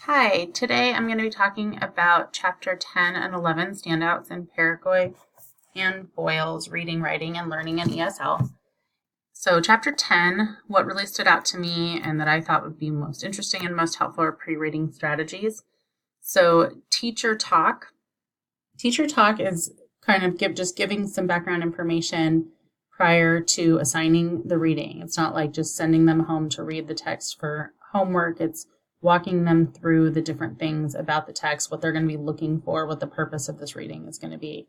Hi, today I'm going to be talking about Chapter 10 and 11 standouts in Paraguay and Boyle's Reading, Writing, and Learning in ESL. So Chapter 10, what really stood out to me and that I thought would be most interesting and most helpful are pre-reading strategies. So teacher talk. Teacher talk is kind of just giving some background information prior to assigning the reading. It's not like just sending them home to read the text for homework. It's walking them through the different things about the text, what they're going to be looking for, what the purpose of this reading is going to be.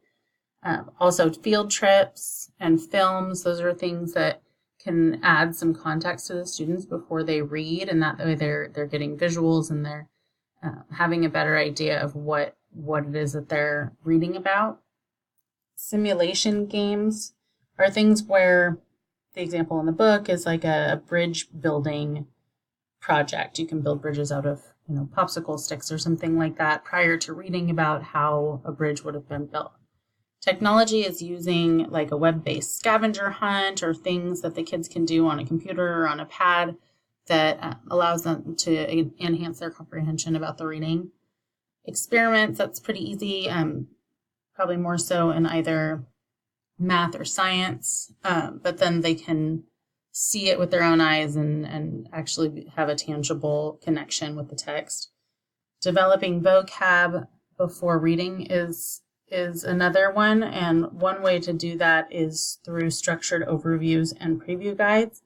Also, field trips and films, those are things that can add some context to the students before they read, and that way they're getting visuals and they're having a better idea of what it is that they're reading about. Simulation games are things where the example in the book is like a bridge building project. You can build bridges out of, popsicle sticks or something like that prior to reading about how a bridge would have been built. Technology is using like a web-based scavenger hunt or things that the kids can do on a computer or on a pad that allows them to enhance their comprehension about the reading. Experiments, that's pretty easy, probably more so in either math or science, but then they can see it with their own eyes and actually have a tangible connection with the text. Developing vocab before reading is another one, and one way to do that is through structured overviews and preview guides.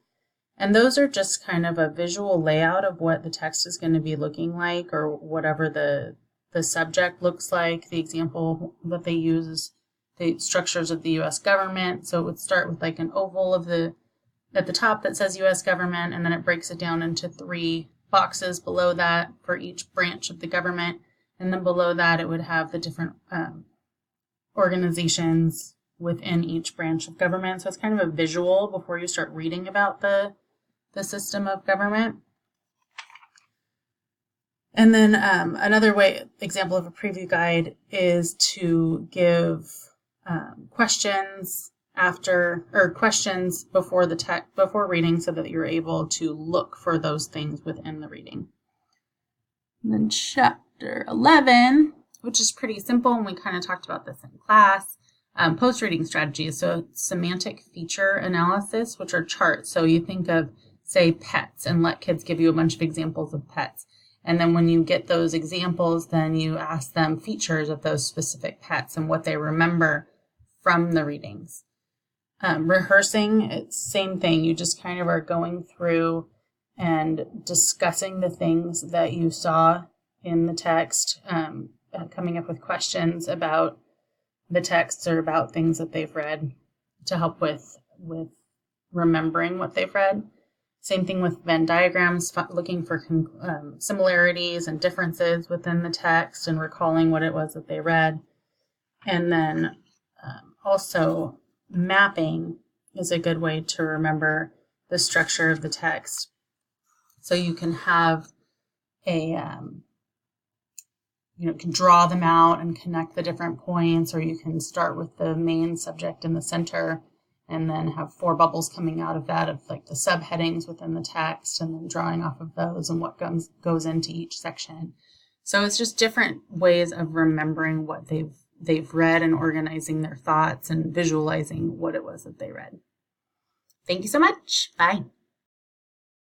And those are just kind of a visual layout of what the text is going to be looking like, or whatever the subject looks like. The example that they use is the structures of the U.S. government. So it would start with like an oval at the top that says U.S. government, and then it breaks it down into 3 boxes below that for each branch of the government. And then below that, it would have the different organizations within each branch of government. So it's kind of a visual before you start reading about the system of government. And then another example of a preview guide is to give questions before reading, so that you're able to look for those things within the reading. And then chapter 11, which is pretty simple, and we kind of talked about this in class. Post-reading strategies, so semantic feature analysis, which are charts. So you think of, say, pets, and let kids give you a bunch of examples of pets. And then when you get those examples, then you ask them features of those specific pets and what they remember from the readings. Rehearsing, it's same thing. You just kind of are going through and discussing the things that you saw in the text, coming up with questions about the texts or about things that they've read to help with remembering what they've read. Same thing with Venn diagrams, looking for similarities and differences within the text and recalling what it was that they read. And then also mapping is a good way to remember the structure of the text. So you can have you can draw them out and connect the different points, or you can start with the main subject in the center and then have 4 bubbles coming out of that, of like the subheadings within the text, and then drawing off of those and what goes into each section. So it's just different ways of remembering what they've read and organizing their thoughts and visualizing what it was that they read. Thank you so much. Bye.